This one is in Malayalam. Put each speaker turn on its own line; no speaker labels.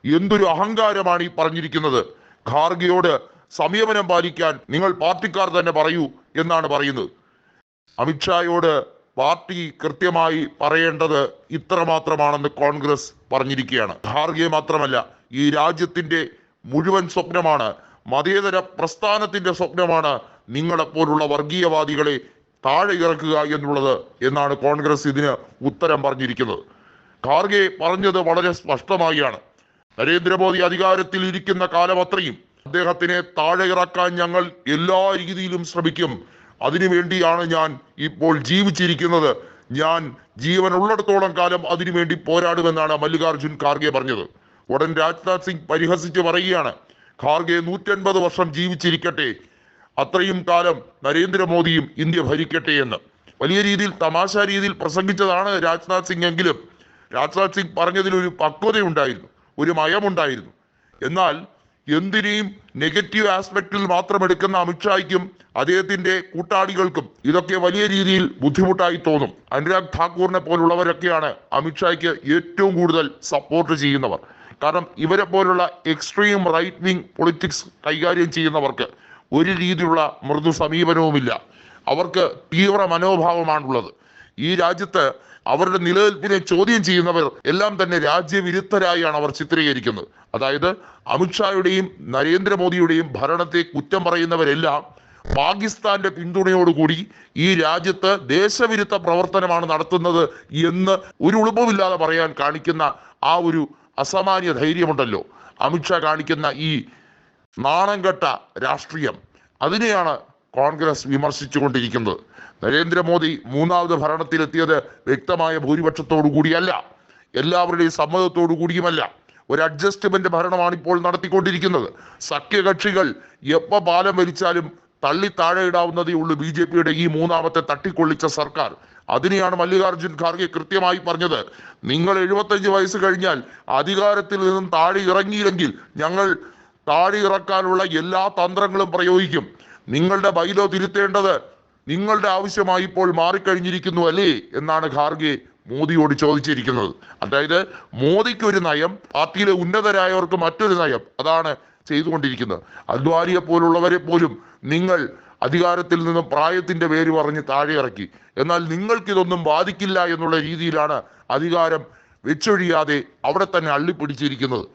എന്തൊരു അഹങ്കാരമാണ് ഈ പറഞ്ഞിരിക്കുന്നത്. ഖാർഗെയോട് സംയമനം പാലിക്കാൻ നിങ്ങൾ പാർട്ടിക്കാർ തന്നെ പറയൂ എന്നാണ് പറയുന്നത്. അമിത്ഷായോട് പാർട്ടി കൃത്യമായി പറയേണ്ടത് ഇത്രമാത്രമാണെന്ന് കോൺഗ്രസ് പറഞ്ഞിരിക്കുകയാണ്. ഖാർഗെ മാത്രമല്ല, ഈ രാജ്യത്തിന്റെ മുഴുവൻ സ്വപ്നമാണ്, മതേതര പ്രസ്ഥാനത്തിന്റെ സ്വപ്നമാണ് നിങ്ങളെപ്പോലുള്ള വർഗീയവാദികളെ താഴെ ഇറക്കുക എന്നുള്ളത് എന്നാണ് കോൺഗ്രസ് ഇതിന് ഉത്തരം പറഞ്ഞിരിക്കുന്നത്. ഖാർഗെ പറഞ്ഞത് വളരെ സ്പഷ്ടമായാണ്. നരേന്ദ്രമോദി അധികാരത്തിൽ ഇരിക്കുന്ന കാലം അത്രയും അദ്ദേഹത്തിനെ താഴെ ഇറക്കാൻ ഞങ്ങൾ എല്ലാ രീതിയിലും ശ്രമിക്കും. അതിനുവേണ്ടിയാണ് ഞാൻ ഇപ്പോൾ ജീവിച്ചിരിക്കുന്നത്. ഞാൻ ജീവൻ ഉള്ളിടത്തോളം കാലം അതിനുവേണ്ടി പോരാടുമെന്നാണ് മല്ലികാർജുൻ ഖാർഗെ പറഞ്ഞത്. ഉടൻ രാജ്നാഥ് സിംഗ് പരിഹസിച്ച് പറയുകയാണ്, ഖാർഗെ 150 വർഷം ജീവിച്ചിരിക്കട്ടെ, അത്രയും കാലം നരേന്ദ്രമോദിയും ഇന്ത്യ ഭരിക്കട്ടെ എന്ന്. വലിയ രീതിയിൽ തമാശ രീതിയിൽ പ്രസംഗിച്ചതാണ് രാജ്നാഥ് സിംഗ്. എങ്കിലും രാജ്നാഥ് സിംഗ് പറഞ്ഞതിൽ ഒരു പക്വതയുണ്ടായിരുന്നു, ഒരു മയമുണ്ടായിരുന്നു. എന്നാൽ എന്തിനേയും നെഗറ്റീവ് ആസ്പെക്റ്റിൽ മാത്രം എടുക്കുന്ന അമിത്ഷായ്ക്കും അദ്ദേഹത്തിന്റെ കൂട്ടാളികൾക്കും ഇതൊക്കെ വലിയ രീതിയിൽ ബുദ്ധിമുട്ടായി തോന്നും. അനുരാഗ് ഠാക്കൂറിനെ പോലുള്ളവരൊക്കെയാണ് അമിത്ഷായ്ക്ക് ഏറ്റവും കൂടുതൽ സപ്പോർട്ട് ചെയ്യുന്നവർ. കാരണം ഇവരെ പോലുള്ള എക്സ്ട്രീം റൈറ്റ് വിങ് പൊളിറ്റിക്സ് കൈകാര്യം ചെയ്യുന്നവർക്ക് ഒരു രീതിയിലുള്ള മൃദു സമീപനവുമില്ല. അവർക്ക് തീവ്ര മനോഭാവമാണുള്ളത്. ഈ രാജ്യത്ത് അവരുടെ നിലനിൽപ്പിനെ ചോദ്യം ചെയ്യുന്നവർ എല്ലാം തന്നെ രാജ്യവിരുദ്ധരായാണ് അവർ ചിത്രീകരിക്കുന്നത്. അതായത് അമിത്ഷായുടെയും നരേന്ദ്രമോദിയുടെയും ഭരണത്തെ കുറ്റം പറയുന്നവരെല്ലാം പാകിസ്ഥാന്റെ പിന്തുണയോടുകൂടി ഈ രാജ്യത്ത് ദേശവിരുദ്ധ പ്രവർത്തനമാണ് നടത്തുന്നത് എന്ന് ഒരു ഉളുപ്പുമില്ലാതെ പറയാൻ കാണിക്കുന്ന ആ ഒരു അസാമാന്യ ധൈര്യമുണ്ടല്ലോ, അമിത്ഷാ കാണിക്കുന്ന ഈ നാണംകെട്ട രാഷ്ട്രീയം, അതിനെയാണ് കോൺഗ്രസ് വിമർശിച്ചുകൊണ്ടിരിക്കുന്നത്. നരേന്ദ്രമോദി മൂന്നാമത് ഭരണത്തിലെത്തിയത് വ്യക്തമായ ഭൂരിപക്ഷത്തോടു കൂടിയല്ല, എല്ലാവരുടെയും സമ്മതത്തോടു കൂടിയുമല്ല. ഒരു അഡ്ജസ്റ്റ്മെന്റ് ഭരണമാണ് ഇപ്പോൾ നടത്തിക്കൊണ്ടിരിക്കുന്നത്. സഖ്യകക്ഷികൾ എപ്പോൾ പാലം വലിച്ചാലും തള്ളി താഴെ ഇടാവുന്നതേ ഉള്ളൂ BJPയുടെ ഈ മൂന്നാമത്തെ തട്ടിക്കൊള്ളിച്ച സർക്കാർ. അതിനെയാണ് മല്ലികാർജുൻ ഖാർഗെ കൃത്യമായി പറഞ്ഞത്. നിങ്ങൾ 75 വയസ്സ് കഴിഞ്ഞാൽ അധികാരത്തിൽ നിന്നും താഴെ ഇറങ്ങിയില്ലെങ്കിൽ ഞങ്ങൾ താഴെ ഇറക്കാനുള്ള എല്ലാ തന്ത്രങ്ങളും പ്രയോഗിക്കും. നിങ്ങളുടെ ബൈലോ തിരുത്തേണ്ടത് നിങ്ങളുടെ ആവശ്യമായി ഇപ്പോൾ മാറിക്കഴിഞ്ഞിരിക്കുന്നു അല്ലേ എന്നാണ് ഖാർഗെ മോദിയോട് ചോദിച്ചിരിക്കുന്നത്. അതായത് മോദിക്ക് ഒരു നയം, പാർട്ടിയിലെ ഉന്നതരായവർക്ക് മറ്റൊരു നയം, അതാണ് ചെയ്തുകൊണ്ടിരിക്കുന്നത്. അദ്വാനിയെ പോലുള്ളവരെ പോലും നിങ്ങൾ അധികാരത്തിൽ നിന്നും പ്രായത്തിന്റെ പേര് പറഞ്ഞ് താഴെ ഇറക്കി. എന്നാൽ നിങ്ങൾക്കിതൊന്നും ബാധിക്കില്ല എന്നുള്ള രീതിയിലാണ് അധികാരം വെച്ചൊഴിയാതെ അവിടെ തന്നെ അള്ളിപ്പിടിച്ചിരിക്കുന്നത്.